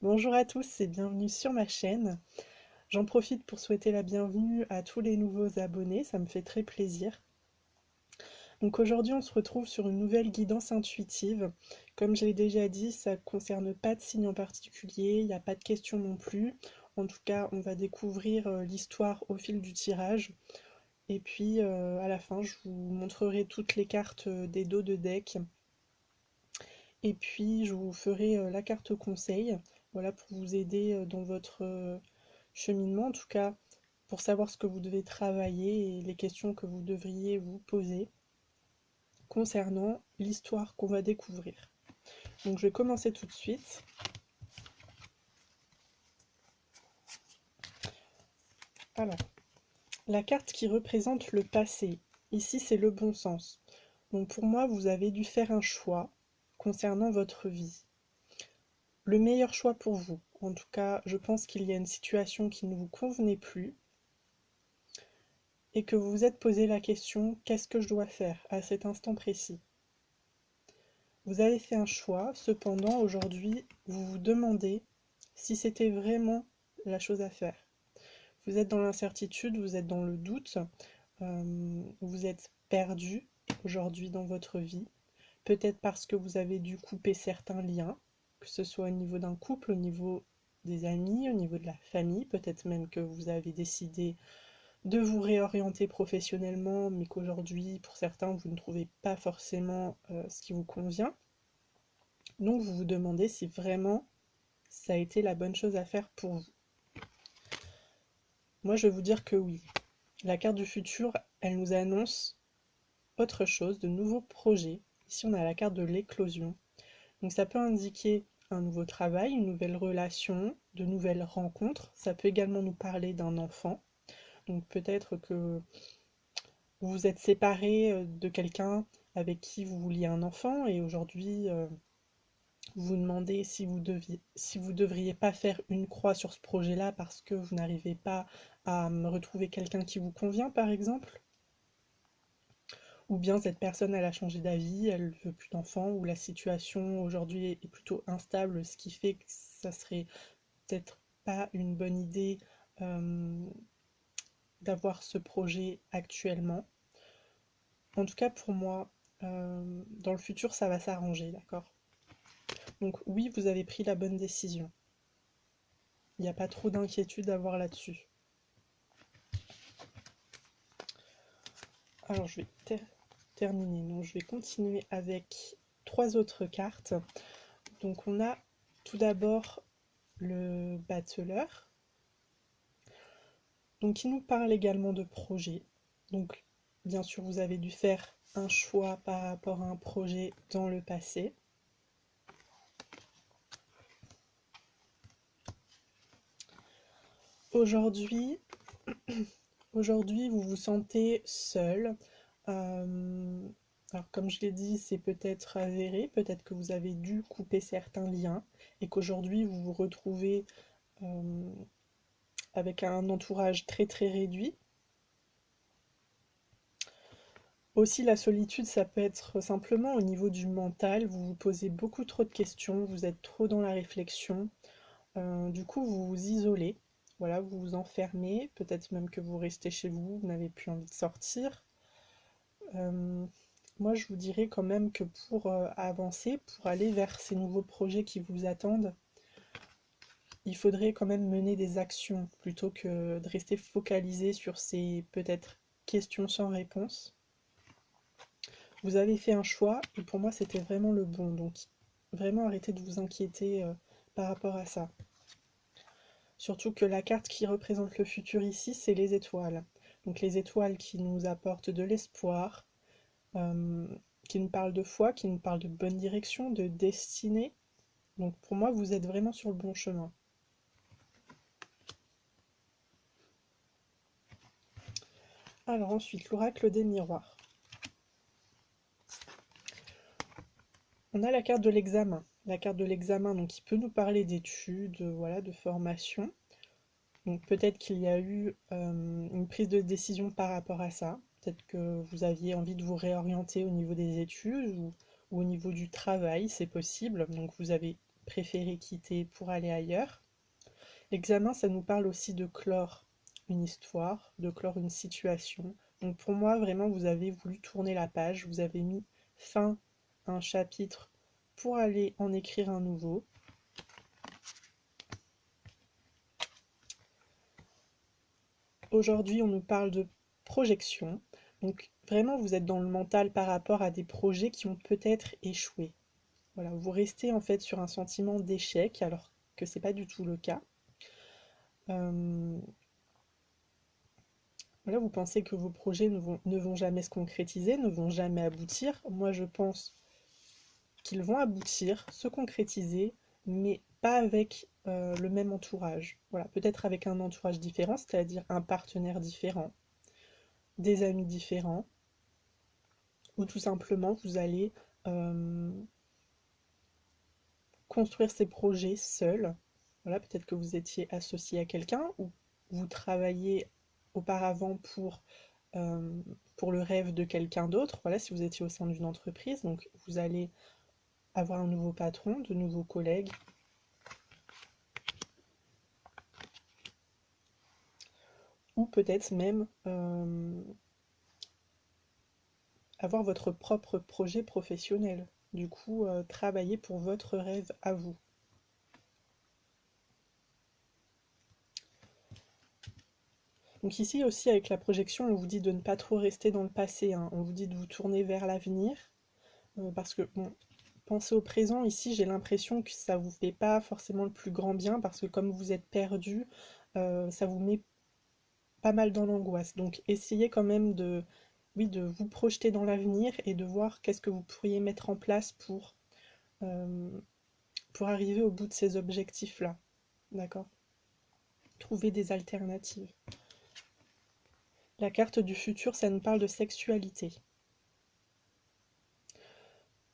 Bonjour à tous et bienvenue sur ma chaîne. J'en profite pour souhaiter la bienvenue à tous les nouveaux abonnés, ça me fait très plaisir. Donc aujourd'hui on se retrouve sur une nouvelle guidance intuitive. Comme je l'ai déjà dit, ça ne concerne pas de signe en particulier, il n'y a pas de questions non plus. En tout cas, on va découvrir l'histoire au fil du tirage. Et puis à la fin, je vous montrerai toutes les cartes des dos de deck. Et puis je vous ferai la carte conseil, voilà, pour vous aider dans votre cheminement, en tout cas pour savoir ce que vous devez travailler et les questions que vous devriez vous poser concernant l'histoire qu'on va découvrir. Donc je vais commencer tout de suite. Alors, la carte qui représente le passé, ici c'est le bon sens. Donc pour moi, vous avez dû faire un choix concernant votre vie. Le meilleur choix pour vous. En tout cas, je pense qu'il y a une situation qui ne vous convenait plus et que vous vous êtes posé la question « Qu'est-ce que je dois faire à cet instant précis ?» Vous avez fait un choix, cependant aujourd'hui vous vous demandez si c'était vraiment la chose à faire. Vous êtes dans l'incertitude, vous êtes dans le doute, vous êtes perdu aujourd'hui dans votre vie, peut-être parce que vous avez dû couper certains liens, que ce soit au niveau d'un couple, au niveau des amis, au niveau de la famille, peut-être même que vous avez décidé de vous réorienter professionnellement, mais qu'aujourd'hui, pour certains, vous ne trouvez pas forcément ce qui vous convient. Donc vous vous demandez si vraiment ça a été la bonne chose à faire pour vous. Moi, je vais vous dire que oui. La carte du futur, elle nous annonce autre chose, de nouveaux projets. Ici, on a la carte de l'éclosion. Donc ça peut indiquer un nouveau travail, une nouvelle relation, de nouvelles rencontres. Ça peut également nous parler d'un enfant. Donc peut-être que vous vous êtes séparé de quelqu'un avec qui vous vouliez un enfant et aujourd'hui vous vous demandez si vous devriez pas faire une croix sur ce projet-là parce que vous n'arrivez pas à retrouver quelqu'un qui vous convient par exemple. Ou bien cette personne elle a changé d'avis, elle veut plus d'enfants, ou la situation aujourd'hui est plutôt instable, ce qui fait que ça serait peut-être pas une bonne idée d'avoir ce projet actuellement. En tout cas pour moi, dans le futur ça va s'arranger, d'accord? Donc oui, vous avez pris la bonne décision. Il n'y a pas trop d'inquiétude à avoir là-dessus. Alors je vais terminer, donc je vais continuer avec 3 autres cartes. Donc on a tout d'abord le bateleur, donc qui nous parle également de projet. Donc bien sûr vous avez dû faire un choix par rapport à un projet dans le passé. Aujourd'hui, vous vous sentez seul. Alors comme je l'ai dit, c'est peut-être avéré, peut-être que vous avez dû couper certains liens et qu'aujourd'hui vous vous retrouvez avec un entourage très très réduit. Aussi la solitude, ça peut être simplement au niveau du mental, vous vous posez beaucoup trop de questions, vous êtes trop dans la réflexion, du coup vous vous isolez, voilà, vous vous enfermez, peut-être même que vous restez chez vous, vous n'avez plus envie de sortir. Moi je vous dirais quand même que pour avancer, pour aller vers ces nouveaux projets qui vous attendent, il faudrait quand même mener des actions plutôt que de rester focalisé sur ces peut-être questions sans réponse. Vous avez fait un choix et pour moi c'était vraiment le bon, donc vraiment arrêtez de vous inquiéter par rapport à ça. Surtout que la carte qui représente le futur ici, c'est les étoiles. Donc les étoiles qui nous apportent de l'espoir, qui nous parlent de foi, qui nous parlent de bonne direction, de destinée. Donc pour moi, vous êtes vraiment sur le bon chemin. Alors ensuite, l'oracle des miroirs. On a la carte de l'examen. La carte de l'examen, donc qui peut nous parler d'études, voilà, de formation. Donc peut-être qu'il y a eu une prise de décision par rapport à ça. Peut-être que vous aviez envie de vous réorienter au niveau des études ou au niveau du travail, c'est possible. Donc vous avez préférez quitter pour aller ailleurs. L'examen, ça nous parle aussi de clore une histoire, de clore une situation. Donc pour moi, vraiment, vous avez voulu tourner la page, vous avez mis fin à un chapitre pour aller en écrire un nouveau. Aujourd'hui, on nous parle de projection. Donc vraiment, vous êtes dans le mental par rapport à des projets qui ont peut-être échoué. Voilà, vous restez en fait sur un sentiment d'échec alors que c'est pas du tout le cas. Voilà, vous pensez que vos projets ne vont jamais se concrétiser, ne vont jamais aboutir. Moi, je pense qu'ils vont aboutir, se concrétiser, mais pas avec le même entourage. Voilà, peut-être avec un entourage différent, c'est-à-dire un partenaire différent, des amis différents, ou tout simplement vous allez construire ces projets seuls. Voilà, peut-être que vous étiez associé à quelqu'un ou vous travaillez auparavant pour le rêve de quelqu'un d'autre. Voilà, si vous étiez au sein d'une entreprise, donc vous allez avoir un nouveau patron, de nouveaux collègues. Ou peut-être même avoir votre propre projet professionnel. Du coup, travailler pour votre rêve à vous. Donc ici aussi, avec la projection, on vous dit de ne pas trop rester dans le passé, hein. On vous dit de vous tourner vers l'avenir. Parce que, bon, penser au présent, ici, j'ai l'impression que ça vous fait pas forcément le plus grand bien, parce que comme vous êtes perdu, ça vous met pas mal dans l'angoisse. Donc essayez quand même oui, de vous projeter dans l'avenir et de voir qu'est-ce que vous pourriez mettre en place euh, pour arriver au bout de ces objectifs-là. D'accord? Trouver des alternatives. La carte du futur, ça nous parle de sexualité.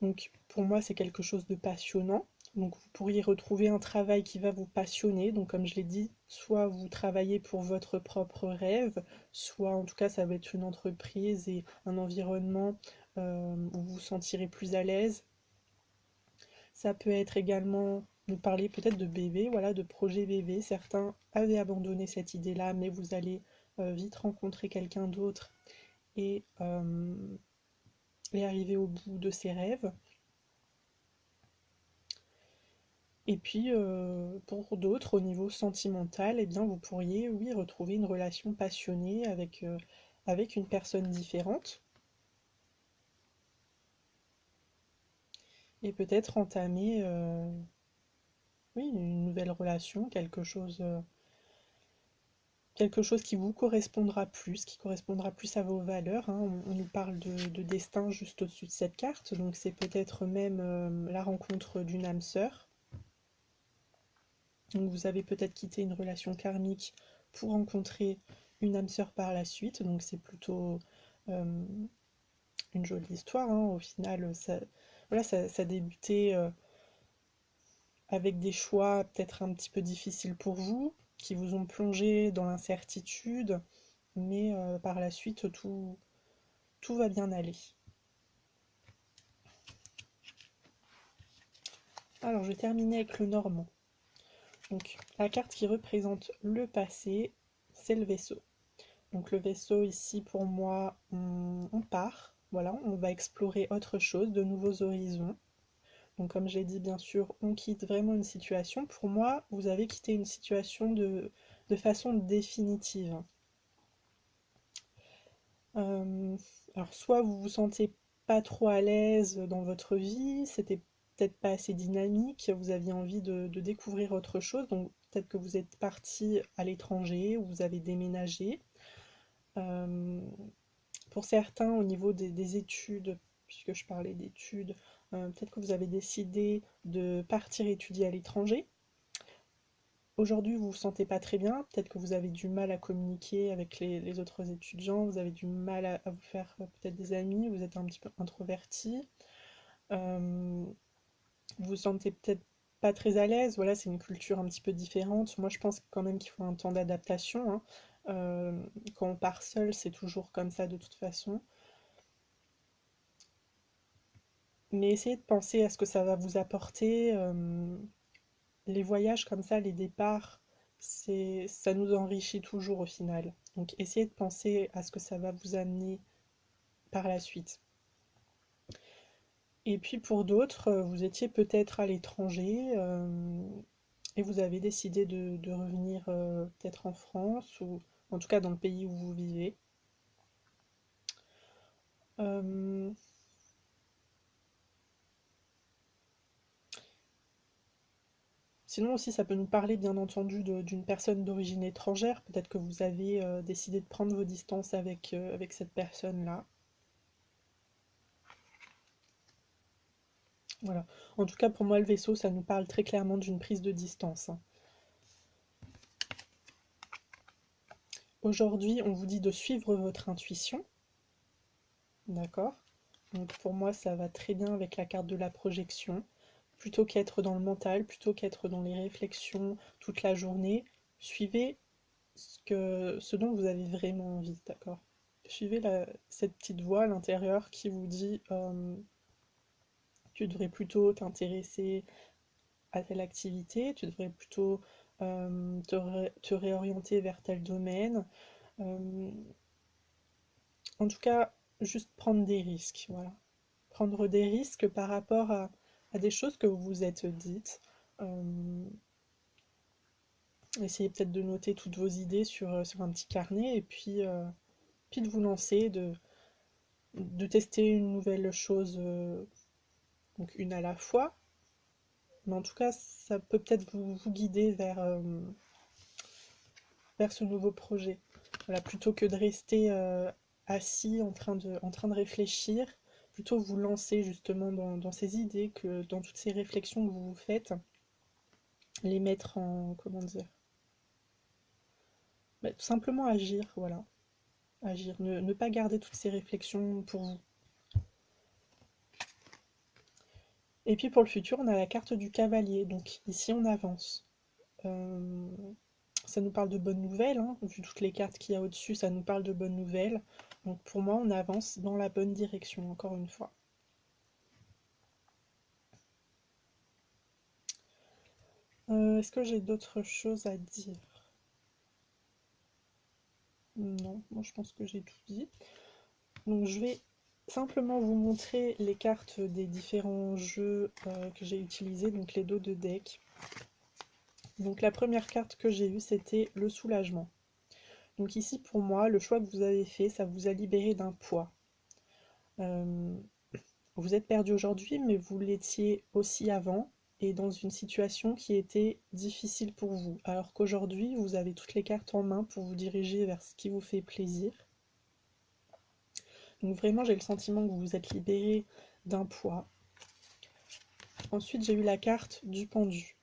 Donc pour moi, c'est quelque chose de passionnant. Donc vous pourriez retrouver un travail qui va vous passionner. Donc comme je l'ai dit, soit vous travaillez pour votre propre rêve, soit en tout cas ça va être une entreprise et un environnement où vous vous sentirez plus à l'aise. Ça peut être également, vous parlez peut-être de bébé, voilà, de projet bébé. Certains avaient abandonné cette idée-là, mais vous allez vite rencontrer quelqu'un d'autre et, et arriver au bout de ses rêves. Et puis, pour d'autres, au niveau sentimental, eh bien, vous pourriez, oui, retrouver une relation passionnée avec une personne différente. Et peut-être entamer, oui, une nouvelle relation, quelque chose qui vous correspondra plus, qui correspondra plus à vos valeurs, hein. On nous parle de destin juste au-dessus de cette carte, donc c'est peut-être même la rencontre d'une âme sœur. Donc vous avez peut-être quitté une relation karmique pour rencontrer une âme sœur par la suite, donc c'est plutôt euh, une jolie histoire, hein. Au final, voilà, ça a débuté avec des choix peut-être un petit peu difficiles pour vous, qui vous ont plongé dans l'incertitude, mais par la suite, tout va bien aller. Alors, je vais terminer avec le Normand. Donc, la carte qui représente le passé, c'est le vaisseau. Donc, le vaisseau, ici, pour moi, on part. Voilà, on va explorer autre chose, de nouveaux horizons. Donc, comme j'ai dit, bien sûr, on quitte vraiment une situation. Pour moi, vous avez quitté une situation de façon définitive. Euh, alors, soit vous vous sentez pas trop à l'aise dans votre vie, c'était peut-être pas assez dynamique, vous aviez envie de découvrir autre chose, donc peut-être que vous êtes parti à l'étranger ou vous avez déménagé. Euh, pour certains, au niveau des études, puisque je parlais d'études, peut-être que vous avez décidé de partir étudier à l'étranger. Aujourd'hui, vous vous sentez pas très bien, peut-être que vous avez du mal à communiquer avec les autres étudiants, vous avez du mal à vous faire peut-être des amis, vous êtes un petit peu introverti, vous vous sentez peut-être pas très à l'aise, voilà, c'est une culture un petit peu différente. Moi, je pense quand même qu'il faut un temps d'adaptation, hein. Quand on part seul, c'est toujours comme ça de toute façon. Mais essayez de penser à ce que ça va vous apporter. Les voyages comme ça, les départs, ça nous enrichit toujours au final. Donc essayez de penser à ce que ça va vous amener par la suite. Et puis pour d'autres, vous étiez peut-être à l'étranger et vous avez décidé de revenir peut-être en France ou en tout cas dans le pays où vous vivez. Euh, Sinon aussi, ça peut nous parler bien entendu d'une personne d'origine étrangère. Peut-être que vous avez décidé de prendre vos distances avec cette personne-là. Voilà. En tout cas, pour moi, le vaisseau, ça nous parle très clairement d'une prise de distance, hein. Aujourd'hui, on vous dit de suivre votre intuition. D'accord? Donc pour moi, ça va très bien avec la carte de la projection. Plutôt qu'être dans le mental, plutôt qu'être dans les réflexions toute la journée, suivez ce dont vous avez vraiment envie, d'accord? Suivez cette petite voix à l'intérieur qui vous dit tu devrais plutôt t'intéresser à telle activité, tu devrais plutôt te réorienter vers tel domaine. Euh, En tout cas, juste prendre des risques, voilà. Prendre des risques par rapport à des choses que vous vous êtes dites. Euh, Essayez peut-être de noter toutes vos idées sur un petit carnet et puis de vous lancer, de tester une nouvelle chose, donc une à la fois. Mais en tout cas, ça peut peut-être vous guider vers ce nouveau projet. Voilà, plutôt que de rester assis en train de réfléchir, plutôt vous lancer justement dans ces idées, que dans toutes ces réflexions que vous vous faites, les mettre en, comment dire, bah, tout simplement agir, voilà. Agir, ne pas garder toutes ces réflexions pour vous. Et puis pour le futur, on a la carte du cavalier, donc ici on avance. Euh, Ça nous parle de bonnes nouvelles, hein. Vu toutes les cartes qu'il y a au-dessus, ça nous parle de bonnes nouvelles. Donc pour moi, on avance dans la bonne direction, encore une fois. Est-ce que j'ai d'autres choses à dire? Non, moi je pense que j'ai tout dit. Donc je vais simplement vous montrer les cartes des différents jeux que j'ai utilisés, donc les dos de deck. Donc la première carte que j'ai eue, c'était le soulagement. Donc ici, pour moi, le choix que vous avez fait, ça vous a libéré d'un poids. Euh, Vous êtes perdu aujourd'hui, mais vous l'étiez aussi avant, et dans une situation qui était difficile pour vous. Alors qu'aujourd'hui, vous avez toutes les cartes en main pour vous diriger vers ce qui vous fait plaisir. Donc vraiment, j'ai le sentiment que vous vous êtes libéré d'un poids. Ensuite, j'ai eu la carte du pendu.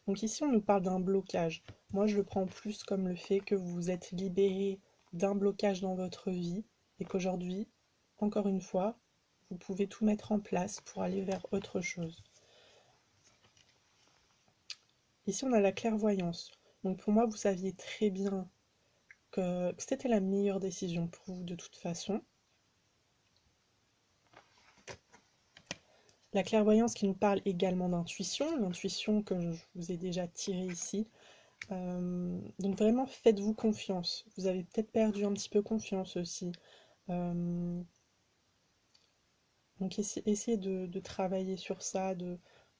Donc ici, on nous parle d'un blocage. Moi, je le prends plus comme le fait que vous vous êtes libéré d'un blocage dans votre vie et qu'aujourd'hui, encore une fois, vous pouvez tout mettre en place pour aller vers autre chose. Ici, on a la clairvoyance. Donc pour moi, vous saviez très bien que c'était la meilleure décision pour vous de toute façon. La clairvoyance qui nous parle également d'intuition, l'intuition que je vous ai déjà tirée ici. Donc vraiment, faites-vous confiance. Vous avez peut-être perdu un petit peu confiance aussi. Euh, donc essayez de travailler sur ça.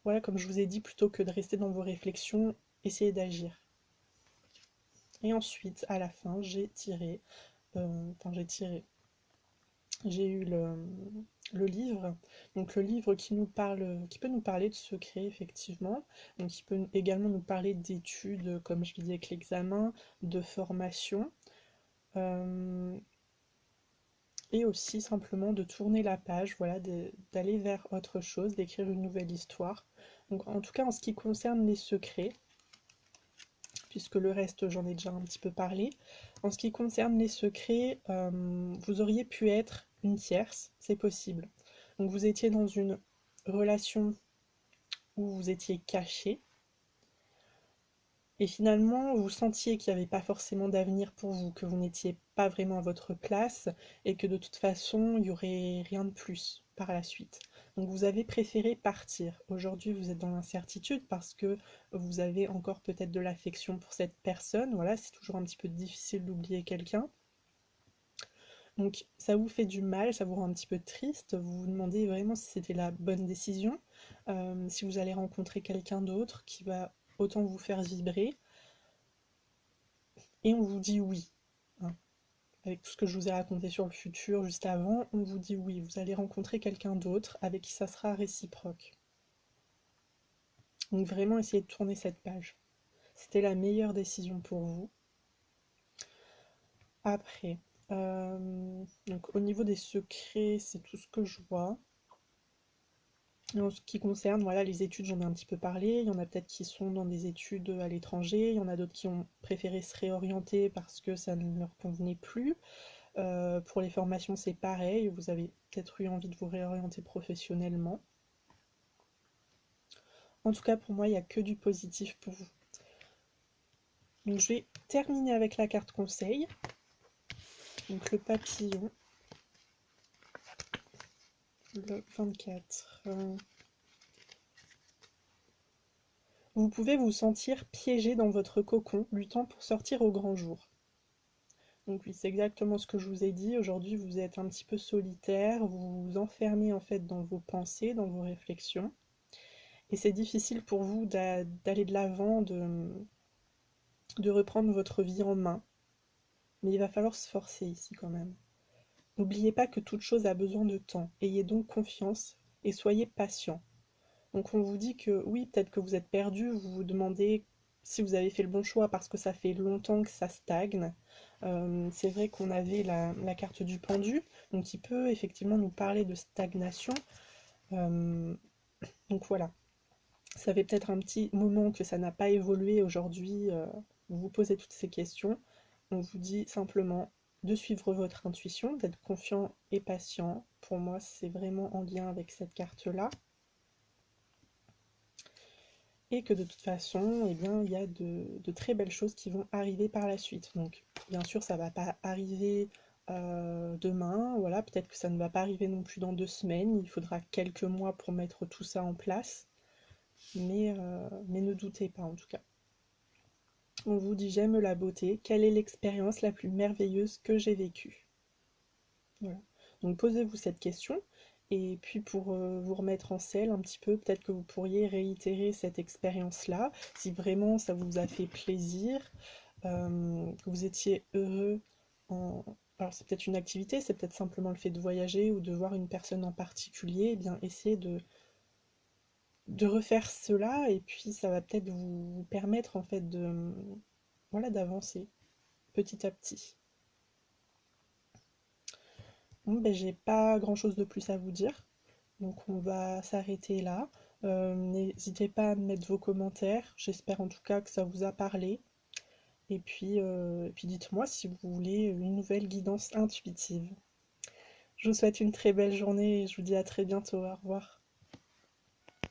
Voilà, comme je vous ai dit, plutôt que de rester dans vos réflexions, essayez d'agir. Et ensuite, à la fin, j'ai eu le livre, donc le livre qui peut nous parler de secrets, effectivement, donc qui peut également nous parler d'études, comme je disais avec l'examen, de formation, euh, et aussi simplement de tourner la page, voilà, d'aller vers autre chose, d'écrire une nouvelle histoire. Donc en tout cas, en ce qui concerne les secrets, puisque le reste, j'en ai déjà un petit peu parlé. En ce qui concerne les secrets, vous auriez pu être une tierce, c'est possible. Donc vous étiez dans une relation où vous étiez caché, et finalement vous sentiez qu'il n'y avait pas forcément d'avenir pour vous, que vous n'étiez pas vraiment à votre place, et que de toute façon, il n'y aurait rien de plus par la suite. Donc vous avez préféré partir. Aujourd'hui, vous êtes dans l'incertitude parce que vous avez encore peut-être de l'affection pour cette personne. Voilà, c'est toujours un petit peu difficile d'oublier quelqu'un. Donc ça vous fait du mal, ça vous rend un petit peu triste, vous vous demandez vraiment si c'était la bonne décision, si vous allez rencontrer quelqu'un d'autre qui va autant vous faire vibrer, et on vous dit oui, hein. Avec tout ce que je vous ai raconté sur le futur juste avant, on vous dit oui, vous allez rencontrer quelqu'un d'autre avec qui ça sera réciproque. Donc vraiment essayez de tourner cette page. C'était la meilleure décision pour vous. Après, donc au niveau des secrets, c'est tout ce que je vois. En ce qui concerne, voilà, les études, j'en ai un petit peu parlé. Il y en a peut-être qui sont dans des études à l'étranger. Il y en a d'autres qui ont préféré se réorienter parce que ça ne leur convenait plus. Pour les formations, c'est pareil. Vous avez peut-être eu envie de vous réorienter professionnellement. En tout cas, pour moi, il n'y a que du positif pour vous. Donc, je vais terminer avec la carte conseil. Donc, le papillon. Le 24. Vous pouvez vous sentir piégé dans votre cocon, luttant pour sortir au grand jour. Donc oui, c'est exactement ce que je vous ai dit. Aujourd'hui, vous êtes un petit peu solitaire, vous vous enfermez en fait dans vos pensées, dans vos réflexions. Et c'est difficile pour vous d'aller de l'avant, de reprendre votre vie en main. Mais il va falloir se forcer ici quand même. N'oubliez pas que toute chose a besoin de temps. Ayez donc confiance et soyez patient. Donc on vous dit que oui, peut-être que vous êtes perdu, vous vous demandez si vous avez fait le bon choix parce que ça fait longtemps que ça stagne. C'est vrai qu'on avait la carte du pendu, donc qui peut effectivement nous parler de stagnation. Donc voilà, ça fait peut-être un petit moment que ça n'a pas évolué aujourd'hui, vous vous posez toutes ces questions. On vous dit simplement de suivre votre intuition, d'être confiant et patient. Pour moi, c'est vraiment en lien avec cette carte-là. Et que de toute façon, eh bien, il y a de très belles choses qui vont arriver par la suite. Donc, bien sûr, ça ne va pas arriver demain, voilà, peut-être que ça ne va pas arriver non plus dans 2 semaines, il faudra quelques mois pour mettre tout ça en place, mais ne doutez pas en tout cas. On vous dit j'aime la beauté, quelle est l'expérience la plus merveilleuse que j'ai vécue? Voilà. Donc posez-vous cette question. Et puis pour vous remettre en selle un petit peu, peut-être que vous pourriez réitérer cette expérience-là, si vraiment ça vous a fait plaisir, que vous étiez heureux en... Alors c'est peut-être une activité, c'est peut-être simplement le fait de voyager ou de voir une personne en particulier, eh bien essayez de refaire cela et puis ça va peut-être vous permettre en fait de, voilà, d'avancer petit à petit. Bon, ben, j'ai pas grand-chose de plus à vous dire. Donc on va s'arrêter là. N'hésitez pas à mettre vos commentaires. J'espère en tout cas que ça vous a parlé. Et puis dites-moi si vous voulez une nouvelle guidance intuitive. Je vous souhaite une très belle journée et je vous dis à très bientôt. Au revoir.